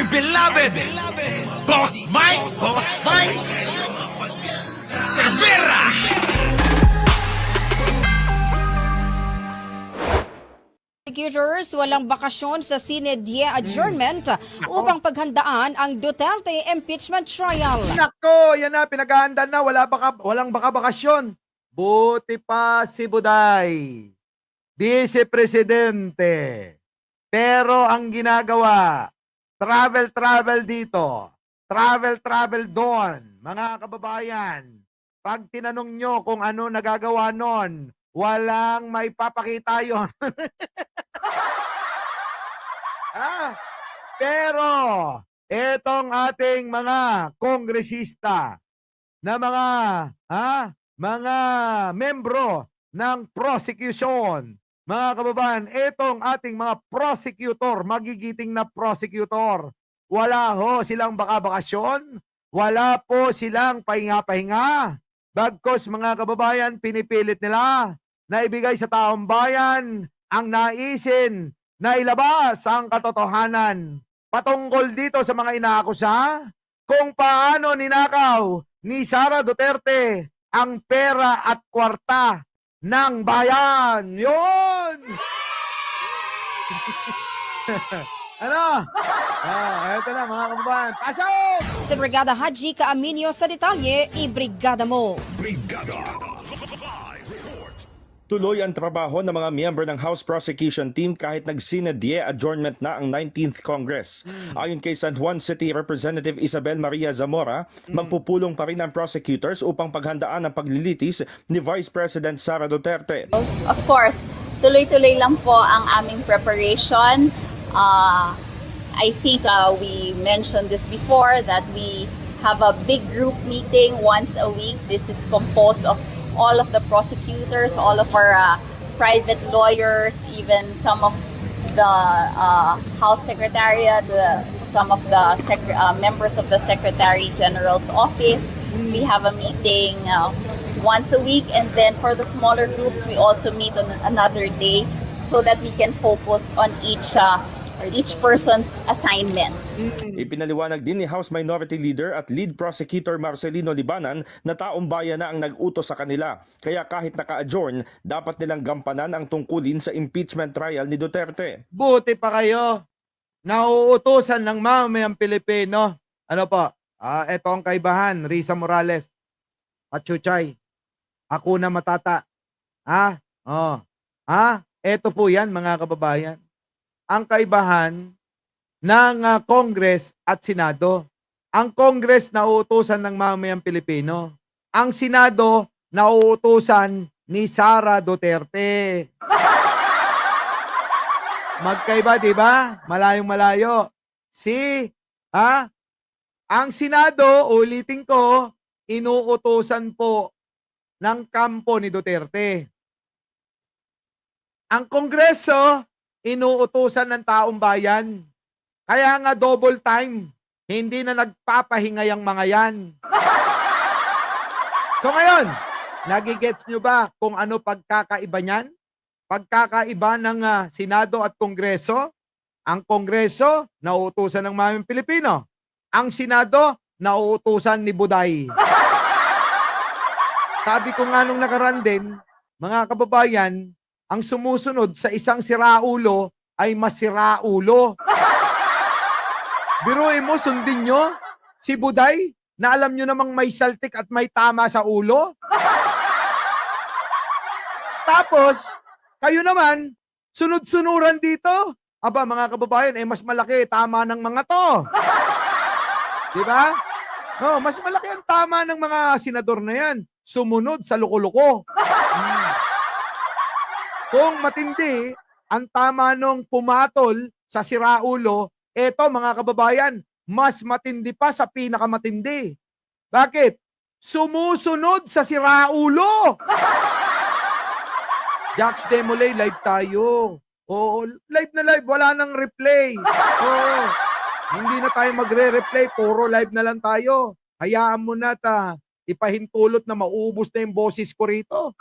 beloved Boss Mike Cervera. Prosecutors walang bakasyon sa Sine Die adjournment upang paghandaan ang Duterte impeachment trial. Nako, yan na, pinaghahandaan na, walang bakasyon. Buti pa si Buday, Vice Presidente. Pero ang ginagawa, travel dito, travel doon. Mga kababayan, pag tinanong nyo kung ano nagagawa nun, walang maipapakita yon. Pero, etong ating mga kongresista na mga membro ng prosecution, mga kababayan, etong ating mga prosecutor, magigiting na prosecutor, wala ho silang bakasyon, wala po silang pahinga-pahinga. Bagkos mga kababayan, pinipilit nila na ibigay sa taong bayan ang naisin na ilabas ang katotohanan patungkol dito sa mga inaakusa kung paano ninakaw ni Sara Duterte ang pera at kwarta ng bayan. Yun! Ano? Eto na mga kababayan. Pasok! Si Brigada Haji Kaaminyo sa detalye, ibrigada mo. Tuloy ang trabaho ng mga miyembro ng House Prosecution Team kahit nag-sine die adjournment na ang 19th Congress. Ayon kay San Juan City Representative Isabel Maria Zamora, magpupulong pa rin ang prosecutors upang paghandaan ang paglilitis ni Vice President Sara Duterte. Of course, tuloy-tuloy lang po ang aming preparation. I think we mentioned this before that we have a big group meeting once a week. This is composed of all of the prosecutors, all of our private lawyers, even some of the House Secretariat, some of the members of the Secretary General's office. We have a meeting once a week, and then for the smaller groups, we also meet on another day so that we can focus on each person's assignment. Ipinaliwanag din ni House Minority Leader at Lead Prosecutor Marcelino Libanan na taong bayan na ang nag-utos sa kanila. Kaya kahit naka-adjourn, dapat nilang gampanan ang tungkulin sa impeachment trial ni Duterte. Buti pa kayo, nauutusan ng mamamayang Pilipino. Ano po? Ito ang kaibahan, Risa Morales, Pachuchay, Hakuna Matata. Ito po yan mga kababayan. Ang kaibahan ng Congress at Senado. Ang Congress nauutusan ng mamamayang Pilipino. Ang Senado nauutusan ni Sara Duterte. Magkaiba, di ba? Malayong malayo. Ang Senado, ulitin ko, inuutusan po ng kampo ni Duterte. Ang Kongreso, inuutusan ng taong bayan. Kaya nga double time, hindi na nagpapahingay ang mga yan. So ngayon, nagigets nyo ba kung ano pagkakaiba niyan? Pagkakaiba ng Senado at Kongreso? Ang Kongreso, nauutusan ng mamang Pilipino. Ang Senado, nauutusan ni Buday. Sabi ko nga nung nakaraan din, mga kababayan, ang sumusunod sa isang siraulo ay mas siraulo. Biruin mo, sundin nyo si Buday na alam nyo namang may saltik at may tama sa ulo. Tapos, kayo naman, sunod-sunuran dito. Aba, mga kababayan, mas malaki tama ng mga to. Diba? No, mas malaki ang tama ng mga senador na yan. Sumunod sa luko-luko. Kung matindi, ang tama nung pumatol sa siraulo, eto mga kababayan, mas matindi pa sa pinakamatindi. Bakit? Sumusunod sa siraulo. Jax Demolay, live tayo. Oo, live na live, wala nang replay. Oo, hindi na tayo magre-replay, puro live na lang tayo. Hayaan mo na ipahintulot na maubos na yung boses ko rito.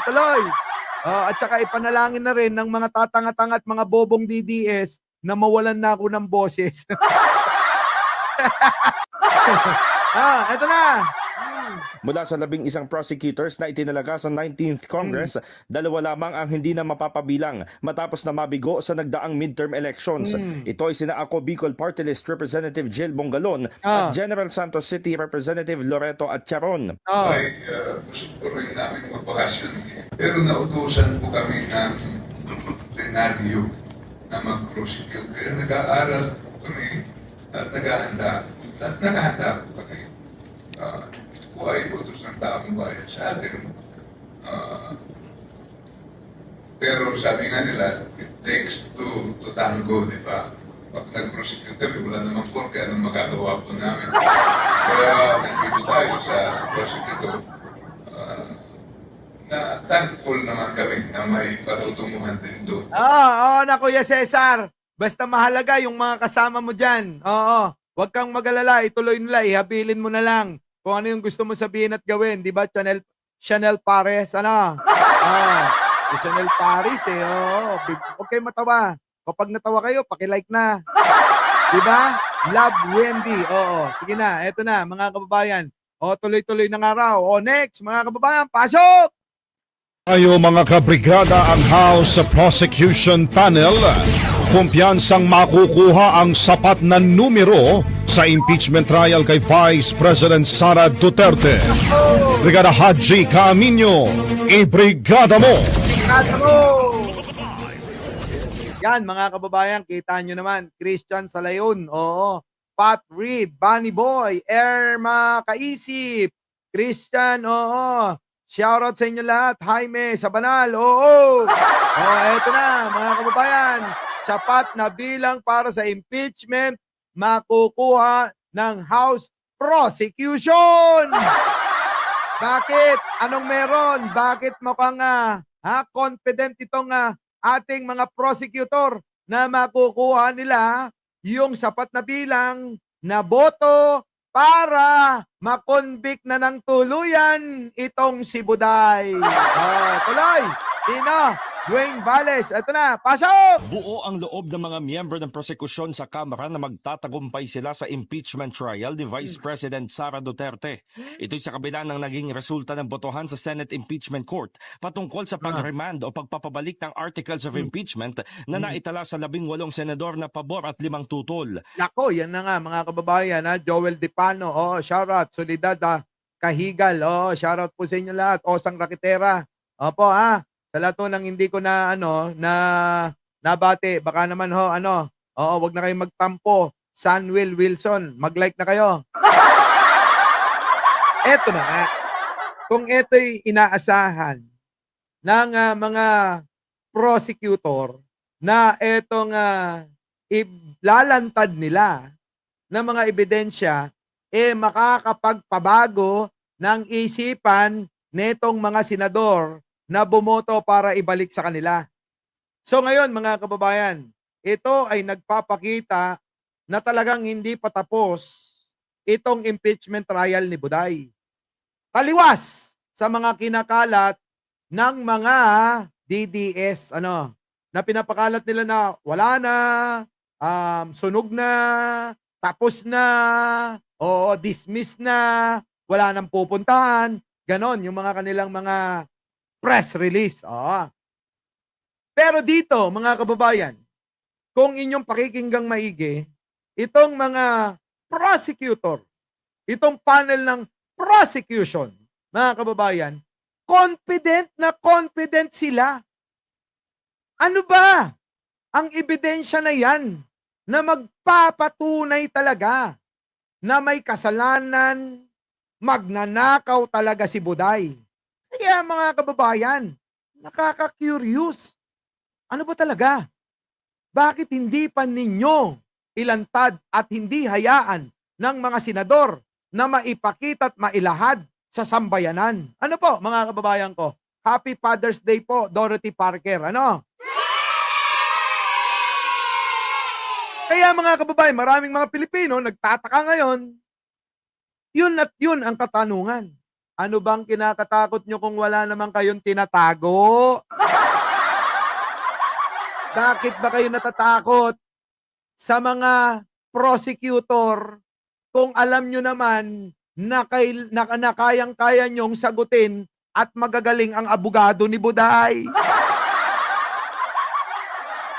Tuloy. At saka ipanalangin na rin ng mga tatanga-tanga at mga bobong DDS na mawalan na ako ng boses. Eto na. Mula sa 11 prosecutors na itinalaga sa 19th Congress, dalawa lamang ang hindi na mapapabilang matapos na mabigo sa nagdaang midterm elections. Ito ay sina Ako Bicol Party List Representative Jill Bongalon at General Santos City Representative Loreto Atcharon. Ay gusto ko rin namin magbakasyon. Pero nautusan po kami ng plenaryo na mag-prosecute. Kaya nag-aaral po kami at naghahanda. At naghahanda po kami. Buhay utos ng taong bayan sa atin. Pero sabi nga nila, it takes to tango, di ba? Pag nag-prosecute kami, wala namang court, kaya anong magagawa po namin. Kaya nandito tayo sa prosecutor. Na thankful naman kami na may patutunguhan din doon. Na Kuya Cesar. Basta mahalaga yung mga kasama mo dyan. Oo. Huwag kang mag-alala, ituloy nila, ihabilin mo na lang kung ano yung gusto mo sabihin at gawin, di ba? Chanel Pares, ano? Si Chanel Paris eh, huwag kayo matawa. Kapag natawa kayo, paki-like na. Di ba? Love Wendy, Sige na, eto na, mga kababayan. Tuloy-tuloy ng araw. Next, mga kababayan, pasok! Tayo mga kabrigada ang House Prosecution Panel, kumpiyansang makukuha ang sapat na numero sa impeachment trial kay Vice President Sara Duterte. Brigada Haji Camino, ibrigada mo! Yan mga kababayan, kita nyo naman, Christian Salayon, Pat Reed, Bunny Boy, Erma Kaisip, Christian, shoutout sa inyo lahat. Jaime Sabanal. Eto na, mga kababayan. Sapat na bilang para sa impeachment makukuha ng House Prosecution. Bakit? Anong meron? Bakit mukhang confident itong ating mga prosecutor na makukuha nila yung sapat na bilang na boto para makonvict na ng tuluyan itong si Buday. Tuloy! Sino? Dwayne Valles. Ito na, pasok! Buo ang loob ng mga miyembro ng prosekusyon sa Kamara na magtatagumpay sila sa impeachment trial ni Vice President Sara Duterte. Ito'y sa kabila ng naging resulta ng botohan sa Senate Impeachment Court patungkol sa pag-remand o pagpapabalik ng Articles of Impeachment na naitala sa 18 senador na pabor at 5 tutol. Nako, yan na nga mga kababayan. Joel Dipano, shoutout. Solidad Kahigal, shoutout po sa inyo lahat. Osang Rakitera. Opo, sa lahat ng hindi ko na nabati, baka naman wag na kayong magtampo. Samuel Wilson, mag-like na kayo. Eto na nga. Kung ito'y inaasahan ng mga prosecutor na etong lalantad nila ng mga ebidensya, makakapagpabago ng isipan netong mga senador na bumoto para ibalik sa kanila. So ngayon mga kababayan, ito ay nagpapakita na talagang hindi patapos itong impeachment trial ni Buday. Taliwas sa mga kinakalat ng mga DDS na pinapakalat nila na wala na, sunog na, tapos na, dismiss na, wala nang pupuntahan. Ganon yung mga kanilang mga press release. Pero dito, mga kababayan, kung inyong pakikinggang maigi, itong mga prosecutor, itong panel ng prosecution, mga kababayan, confident sila. Ano ba ang ebidensya na yan na magpapatunay talaga na may kasalanan, magnanakaw talaga si Buday? Kaya mga kababayan, nakaka-curious. Ano ba talaga? Bakit hindi pa ninyo ilantad at hindi hayaan ng mga senador na maipakita at mailahad sa sambayanan? Ano po mga kababayan ko? Happy Father's Day po, Dorothy Parker. Kaya mga kababayan, maraming mga Pilipino nagtataka ngayon. Yun at yun ang katanungan. Ano bang kinakatakot nyo kung wala naman kayong tinatago? Bakit ba kayo natatakot sa mga prosecutor kung alam nyo naman na kayang-kaya nyong sagutin at magagaling ang abogado ni Buday?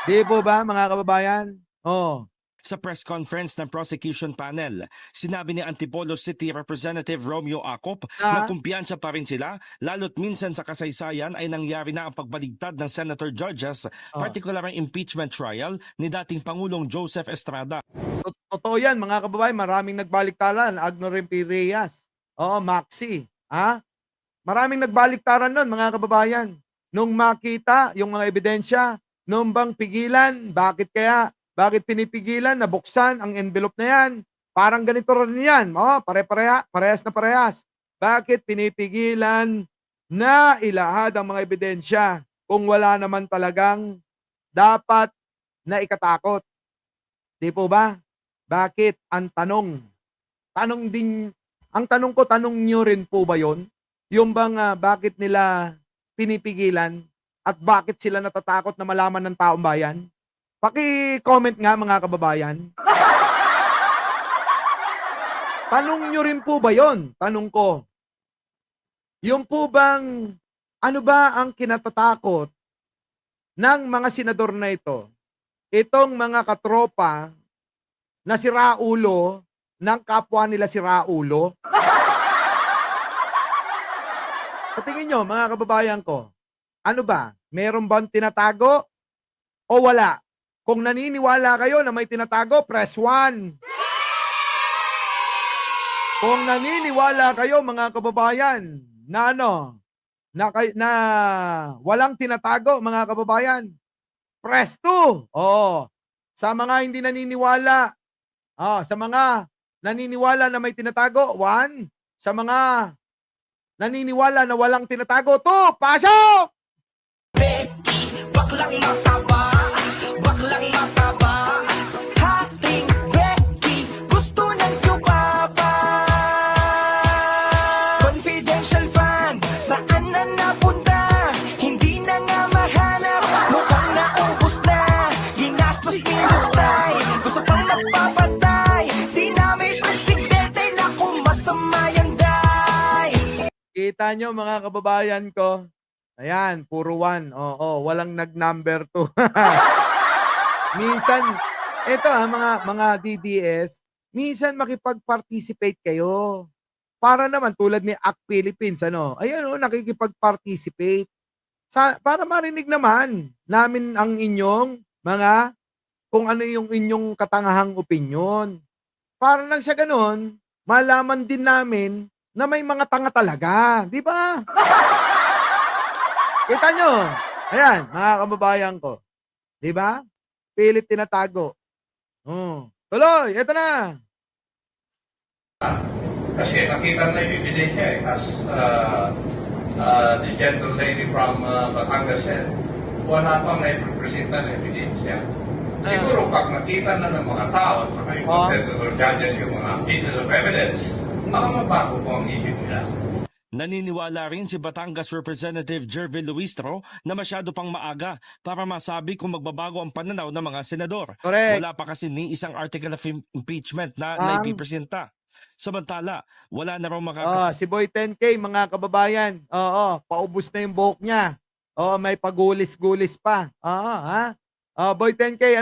Di po ba, mga kababayan? Oh. Sa press conference ng prosecution panel, sinabi ni Antipolo City Representative Romeo Acop na kumpiyansa pa rin sila, lalo't minsan sa kasaysayan ay nangyari na ang pagbaligtad ng senator judges, partikular ang impeachment trial ni dating Pangulong Joseph Estrada. Totoo yan, mga kababayan. Maraming nagbaliktaran. Agnorin P. Reyes. Maxi. Maraming nagbaliktaran nun, mga kababayan. Nung makita yung mga ebidensya, nung bang pigilan, bakit kaya? Bakit pinipigilan na buksan ang envelope na yan? Parang ganito rin yan. Parehas na parehas. Bakit pinipigilan na ilahad ang mga ebidensya kung wala naman talagang dapat na ikatakot? Di po ba? Bakit? Ang tanong ko, tanong nyo rin po ba yun? Yung bang bakit nila pinipigilan at bakit sila natatakot na malaman ng taong bayan? Paki-comment nga, mga kababayan. Tanong nyo rin po ba yon? Tanong ko. Yung po bang, ano ba ang kinatatakot ng mga senador na ito? Itong mga katropa na si Raulo, ng kapwa nila si Raulo. Sa tingin nyo, mga kababayan ko, ano ba? Meron bang tinatago o wala? Kung naniniwala kayo na may tinatago, press 1. Kung naniniwala kayo, mga kababayan, na na walang tinatago, mga kababayan, press 2. Sa mga hindi naniniwala, sa mga naniniwala na may tinatago, 1. Sa mga naniniwala na walang tinatago, 2. Pasok! Becky, baklang mataba, baklang mataba. Hating Becky, gusto ng yubaba. Confidential fan, saan na napunta? Hindi na nga mahanap, mukhang naubos na. Ginastos pinustay, gusto pang magpapatay. Di na may presidente, naku masama yan, day. Kita nyo, mga kababayan ko. Ayan, puro 1. Walang nag-number 2. Minsan, ito mga DDS, minsan makipag-participate kayo. Para naman tulad ni Act Philippines, ayan nakikipag-participate. Para marinig naman namin ang inyong kung ano yung inyong katangahang opinyon. Para lang sa ganun, malaman din namin na may mga tanga talaga. Di ba? Kita nyo? Ayan, mga kababayan ko. Di ba? Pilit tinatago. Tuloy, eto na. Kasi nakita na yung ebidensya as the gentle lady from Batangas said, wala pang naipresenta ng ebidensya. Siguro pag nakita na ng mga tao at saka yung senator judges yung mga pieces of evidence, baka mabago po ang isip nila. Naniniwala rin si Batangas Representative Jervil Luistro na masyado pang maaga para masabi kung magbabago ang pananaw ng mga senador. Correct. Wala pa kasi ni isang article of impeachment na naipipresenta. Samantala, wala na raw si Boy 10K, mga kababayan. Paubos na yung buhok niya. May pagulis-gulis pa. Boy 10K,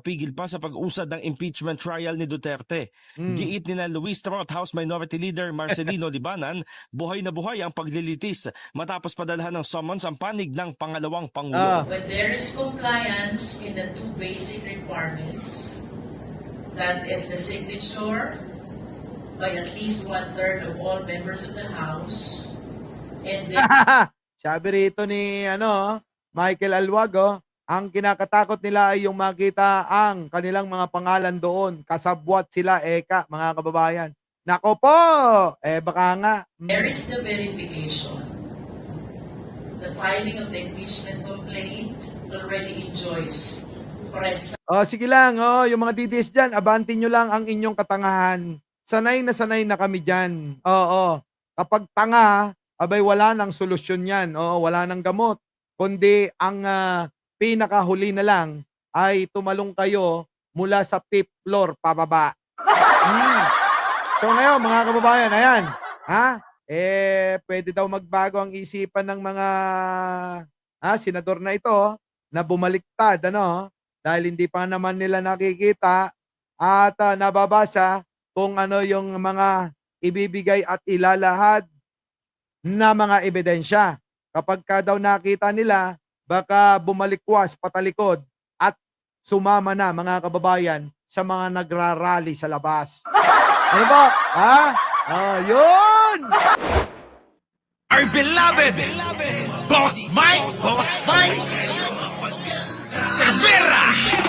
pigil pa sa pag-usad ng impeachment trial ni Duterte. Giit ni na Luistro at House Minority Leader Marcelino Libanan, buhay na buhay ang paglilitis matapos padalhan ng summons ang panig ng pangalawang Pangulo. But there is compliance in the two basic requirements. That is the signature by at least 1/3 of all members of the House. And then Sabi rito ni Michael Alwago, ang kinakatakot nila ay yung makita ang kanilang mga pangalan doon. Kasabwat sila, mga kababayan. Nako po! Baka nga. there is the verification. The filing of the impeachment complaint already enjoys press. Sige lang, yung mga DDS dyan, abantin nyo lang ang inyong katangahan. Sanay na kami dyan. Kapag tanga, abay wala nang solusyon yan. Wala nang gamot. Kundi ang pinakahuli na lang ay tumalong kayo mula sa 5th floor pababa. So ngayon, mga kababayan, ayan, pwede daw magbago ang isipan ng mga senador na ito na bumaliktad, dahil hindi pa naman nila nakikita at nababasa kung ano yung mga ibibigay at ilalahad na mga ebidensya. Kapag ka daw nakita nila, baka bumalikwas patalikod at sumama na, mga kababayan, sa mga nagrarally sa labas. Ano ba? Yun! Our beloved Boss Mike Severa